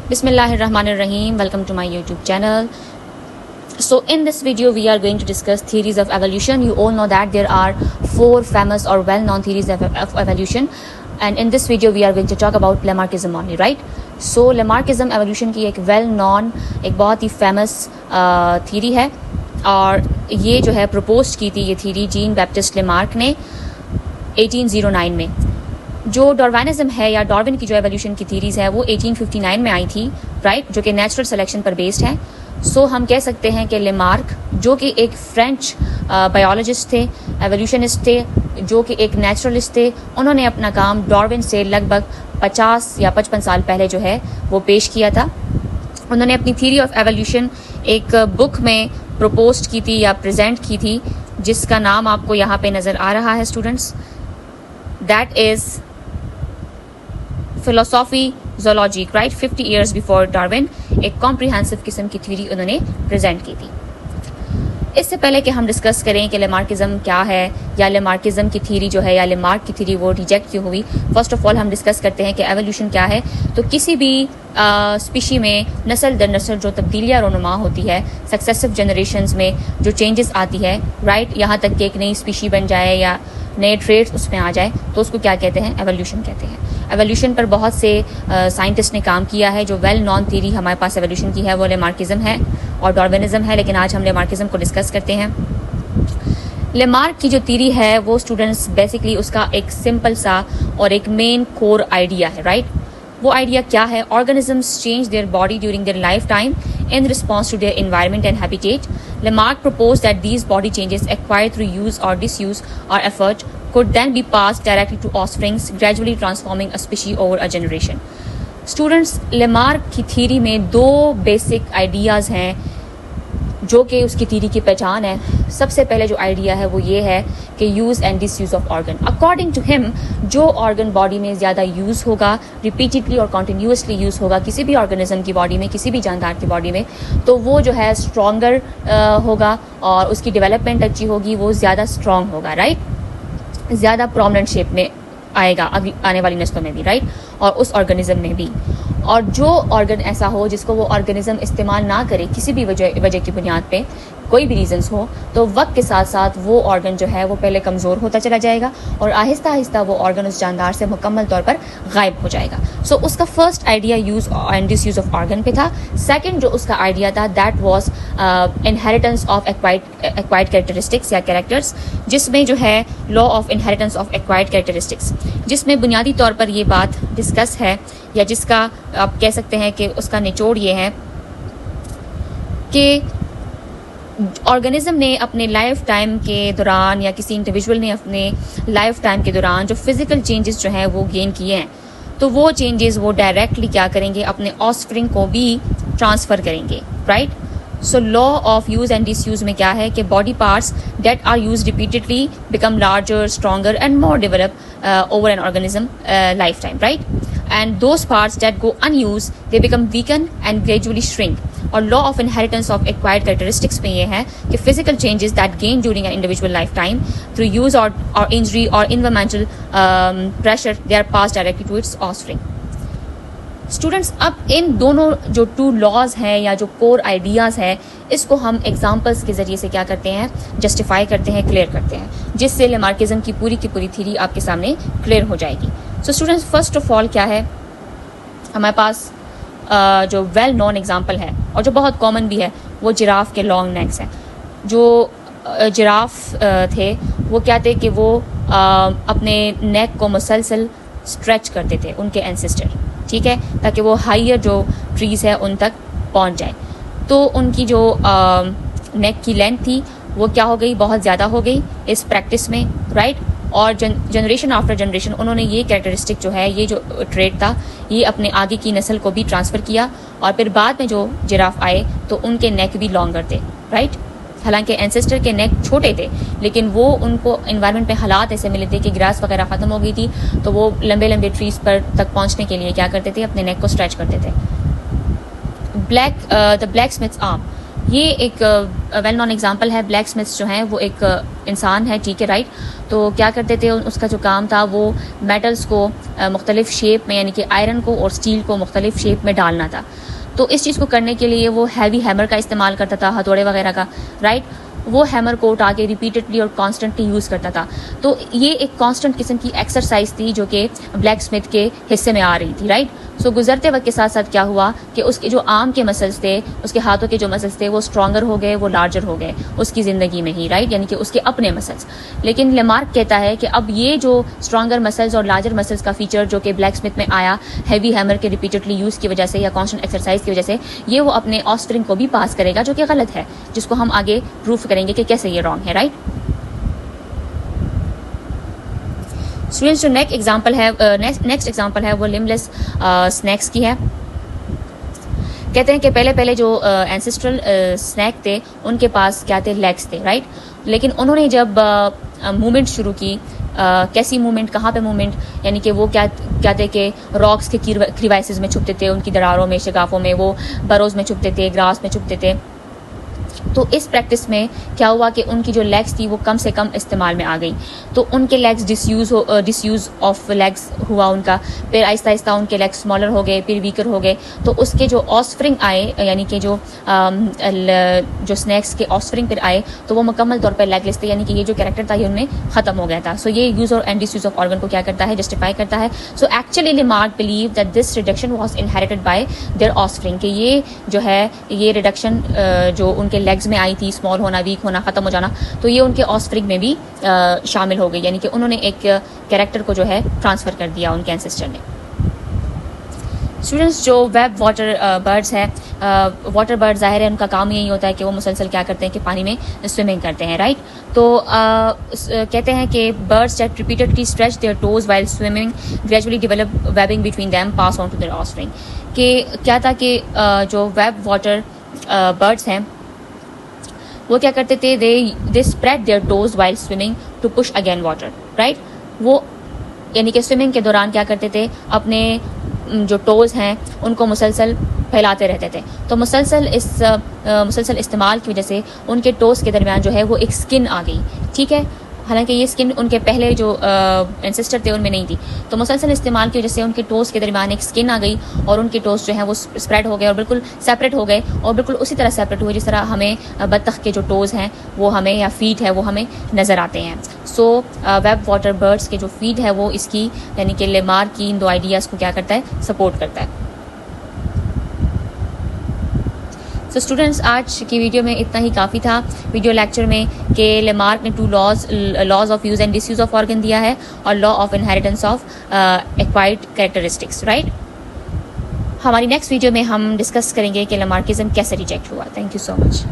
Bismillahirrahmanirrahim. Welcome to my YouTube channel. So in this video we are going to discuss theories of evolution. You all know that there are 4 famous or well-known theories of evolution, and in this video we are going to talk about Lamarckism only, right? So Lamarckism evolution की एक well-known, एक बहुत ही famous theory है, और ये जो है proposed की थी ये theory जीन बैप्टिस्ट लेमार्क ने 1809 में। जो डार्विनिज्म है या डार्विन की जो एवोल्यूशन की थीरीज है वो 1859 में आई थी, राइट, जो कि नेचुरल सिलेक्शन पर बेस्ड है। सो हम कह सकते हैं कि लेमार्क जो कि एक फ्रेंच बायोलॉजिस्ट थे, एवोल्यूशनिस्ट थे, जो कि एक नेचुरलिस्ट थे, उन्होंने अपना काम डार्विन से लगभग 50 या 55 साल पहले जो है वो पेश किया था। उन्होंने अपनी थीरी ऑफ एवोल्यूशन एक बुक में प्रपोज की थी या प्रेजेंट की थी, जिसका नाम आपको यहाँ पे नज़र आ रहा है students, that is philosophy zoologic, right, 50 years before Darwin. एक कॉम्प्रिहेंसिव किस्म की थ्योरी उन्होंने प्रेजेंट की थी। इससे पहले कि हम डिस्कस करें कि लेमार्किज्म क्या है या लेमार्किज्म की थ्योरी जो है या लेमार्क की थ्योरी वो रिजेक्ट क्यों हुई, फर्स्ट ऑफ ऑल हम डिस्कस करते हैं कि एवोल्यूशन क्या है। तो किसी भी स्पीशी में नस्ल दर नस्ल जो तब्दीलियाँ रोनुमा होती है, सक्सेसिव जनरेशन्स में जो चेंजेस आती है, राइट, यहाँ तक कि एक नई स्पीशी बन जाए या नए ट्रेड्स उसमें आ जाए, तो उसको क्या कहते हैं, एवोल्यूशन कहते हैं। एवोल्यूशन पर बहुत से साइंटिस्ट ने काम किया है। जो वेल नॉन थ्योरी हमारे पास एवोल्यूशन की है वो लेमार्किज्म है और डार्विनिज्म है, लेकिन आज हम लेमार्किज्म को डिस्कस करते हैं। लेमार्क की जो थ्योरी है वो स्टूडेंट्स बेसिकली उसका एक सिंपल सा और एक मेन कोर आइडिया है, राइट। वो आइडिया क्या है? Organisms change their body during their life time in response to their environment and habitat. Lamarck proposed that these body changes acquired through use or disuse or effort could then be passed directly to offsprings, gradually transforming a species over a generation. Students, Lamarck की theory में 2 basic ideas हैं जो कि उसकी theory की पहचान है। सबसे पहले जो आइडिया है वो ये है कि use and disuse of organ. According to him, जो ऑर्गन बॉडी में ज़्यादा यूज़ होगा, रिपीटेडली और कॉन्टीन्यूसली यूज़ होगा किसी भी ऑर्गेनिज्म की बॉडी में, किसी भी जानदार की बॉडी में, तो वो जो है स्ट्रॉन्गर होगा और उसकी डेवलपमेंट अच्छी होगी, वो ज़्यादा स्ट्रॉन्ग होगा, राइट, ज़्यादा प्रोमिनेंट शेप में आएगा अभी आने वाली नस्लों में भी, राइट, और उस ऑर्गेनिज्म में भी। और जो ऑर्गन ऐसा हो जिसको वो ऑर्गेनिज्म इस्तेमाल ना करे किसी भी वजह की बुनियाद पे, कोई भी रीजंस हो, तो वक्त के साथ साथ वो ऑर्गन जो है वो पहले कमज़ोर होता चला जाएगा और आहिस्ता आहिस्ता वो ऑर्गन उस जानदार से मुकम्मल तौर पर गायब हो जाएगा। सो उसका first idea use and disuse of organ पे था। सेकंड जो उसका आइडिया था that was inheritance of acquired characteristics या कैरेक्टर्स, जिसमें जो है law of inheritance of acquired characteristics, जिसमें बुनियादी तौर पर ये बात डिस्कस है या जिसका आप कह सकते हैं कि उसका निचोड़ ये है कि ऑर्गेनिज्म ने अपने लाइफ टाइम के दौरान या किसी इंडिविजुअल ने अपने लाइफ टाइम के दौरान जो फिजिकल चेंजेस जो हैं वो गेन किए हैं, तो वो चेंजेस वो डायरेक्टली क्या करेंगे, अपने ऑफस्प्रिंग को भी ट्रांसफ़र करेंगे, right. So law of use and disuse में क्या है कि body parts that are use repeatedly become larger, stronger and more develop over an organism life time, right, and those parts that go unused they become weaken and gradually shrink. और law of inheritance of acquired characteristics में ये है कि physical changes that gain during an individual lifetime through use or injury or environmental pressure they are passed directly to its offspring. Students, अब इन दोनों जो 2 laws हैं या जो कोर आइडियाज़ हैं, इसको हम एग्जांपल्स के ज़रिए से क्या करते हैं, जस्टिफाई करते हैं, क्लियर करते हैं, जिससे लेमार्किज्म की पूरी थ्योरी आपके सामने क्लियर हो जाएगी। So students, first of all क्या है, हमारे पास जो वेल नोन एग्जांपल है और जो बहुत कॉमन भी है वो जिराफ के लॉन्ग नेक्स हैं। जो जिराफ थे वो क्या थे कि वो अपने नेक को मुसलसल स्ट्रेच करते थे, उनके एंसेस्टर, ठीक है, ताकि वो हाइयर जो ट्रीज़ है उन तक पहुंच जाए। तो उनकी जो नेक की लेंथ थी वो क्या हो गई, बहुत ज़्यादा हो गई इस प्रैक्टिस में, राइट। और जनरेशन आफ्टर जनरेशन उन्होंने ये कैरेक्टरिस्टिक जो है, ये जो ट्रेड था, ये अपने आगे की नस्ल को भी ट्रांसफ़र किया और फिर बाद में जो जिराफ आए तो उनके नेक भी लॉन्गर थे, राइट। हालांकि एंसेस्टर के नेक छोटे थे, लेकिन वो उनको इन्वायरमेंट में हालात ऐसे मिले थे कि ग्रास वगैरह ख़त्म हो गई थी, तो वो लंबे लंबे ट्रीज़ पर तक पहुंचने के लिए क्या करते थे, अपने नेक को स्ट्रेच करते थे। द ब्लैक स्मिथ्स आर्म, ये एक वेल नॉन एग्जांपल है। ब्लैक स्मिथ्स जो हैं वो एक इंसान है, ठीक है, राइट। तो क्या करते थे, उसका जो काम था वो मेटल्स को मुख्तलिफ शेप में, यानी कि आयरन को और स्टील को मुख्तलिफ शेप में डालना था। तो इस चीज़ को करने के लिए वो हैवी हैमर का इस्तेमाल करता था, हथौड़े वगैरह का, राइट। वो हैमर को उठा के रिपीटेडली और कॉन्स्टेंटली यूज़ करता था। तो ये एक कॉन्स्टेंट किस्म की एक्सरसाइज थी जो कि ब्लैक स्मिथ के हिस्से में आ रही थी, राइट। सो गुजरते वक्त के साथ साथ क्या हुआ कि उसके जो आर्म के मसल्स थे, उसके हाथों के जो मसल्स थे वो स्ट्रॉन्गर हो गए, वो लार्जर हो गए उसकी ज़िंदगी में ही, राइट, यानी कि उसके अपने मसल्स। लेकिन लेमार्क कहता है कि अब ये जो स्ट्रॉन्गर मसल्स और लार्जर मसल्स का फीचर जो कि ब्लैक स्मिथ में आया हैवी हैमर के रिपीटेडली यूज़ की वजह से या कॉन्स्टेंट एक्सरसाइज की वजह से, ये वो अपने ऑफस्प्रिंग को भी पास करेगा, जो कि गलत है, जिसको हम आगे प्रूफ करेंगे कि कैसे ये रॉन्ग है, राइट। स्टूडेंट्स, जो नेक्स्ट एग्जांपल है वो लिम्बलेस स्नैक्स की है। कहते हैं कि पहले जो एंसेस्ट्रल स्नैक थे उनके पास क्या थे, लेग्स थे, राइट। लेकिन उन्होंने जब मूवमेंट शुरू की, कैसी मूवमेंट, कहाँ पे मूवमेंट, यानी कि वो क्या थे कि रॉक्स के क्रीवाइसेस में छुपते थे, उनकी दरारों में, शगाफों में, वो बरोज में छुपते थे, ग्रास में छुपते थे। तो इस प्रैक्टिस में क्या हुआ कि उनकी जो लेग्स थी वो कम से कम इस्तेमाल में आ गई। तो उनके लेग्स डिसयूज़ ऑफ लेग्स हुआ उनका। फिर आहिस्ता आहिस्ता उनके लेग्स स्मॉलर हो गए, फिर वीकर हो गए। तो उसके जो ऑफस्प्रिंग आए, यानी कि जो स्नैक्स के ऑफस्प्रिंग फिर आए, तो वो मुकम्मल तौर पर लेगलेस थे, यानी कि ये जो कैरेक्टर था ये उनमें ख़त्म हो गया था। सो ये यूज़ और एंड डिसयूज़ ऑफ ऑर्गन को क्या करता है, जस्टिफाई करता है। So actually Lamarck believe that this reduction was inherited by there offspring, कि ये जो है ये रिडक्शन जो उनके लेग्स में आई थी, स्मॉल होना, वीक होना, ख़त्म हो जाना, तो ये उनके ऑफस्प्रिंग में भी शामिल हो गई, यानी कि उन्होंने एक कैरेक्टर को जो है ट्रांसफ़र कर दिया उनके एंसेस्टर ने। स्टूडेंट्स, जो वेब वाटर बर्ड्स हैं, वाटर बर्ड ज़ाहिर है उनका काम यही होता है कि वो मुसलसल क्या करते हैं कि पानी में स्विमिंग करते हैं, राइट। तो कहते हैं कि birds that repeatedly stretch their toes while swimming gradually develop webbing between them pass on to their offspring. कि क्या था कि जो वेब वाटर बर्ड्स हैं वो क्या करते थे, they spread their toes while swimming to push again water, right. वो यानी कि स्विमिंग के दौरान क्या करते थे, अपने जो टोज हैं उनको मुसलसल फैलाते रहते थे। तो मुसलसल इस्तेमाल की वजह से उनके टोज के दरमियान जो है वो एक स्किन आ गई, ठीक है। हालांकि ये स्किन उनके पहले जो एंसेस्टर थे उनमें नहीं थी। तो मुसलसल इस्तेमाल की वजह से उनके टोज के दरमियान एक स्किन आ गई और उनके टोज जो है वो स्प्रेड हो गए और बिल्कुल सेपरेट हो गए, और बिल्कुल उसी तरह सेपरेट हुए जिस तरह हमें बत्तख के जो टोज हैं वो हमें, या फीट है वो हमें नज़र आते हैं। सो वेब वाटर बर्ड्स के जो फीट है वो इसकी, यानी कि लेमार्क की इन दो आइडियाज़ को क्या करता है, सपोर्ट करता है। तो स्टूडेंट्स, आज की वीडियो में इतना ही काफ़ी था वीडियो लेक्चर में कि लेमार्क ने 2 laws of use and disuse of organ दिया है और law of inheritance of acquired characteristics, right. हमारी नेक्स्ट वीडियो में हम डिस्कस करेंगे कि लेमार्किज्म कैसे रिजेक्ट हुआ। Thank you so much.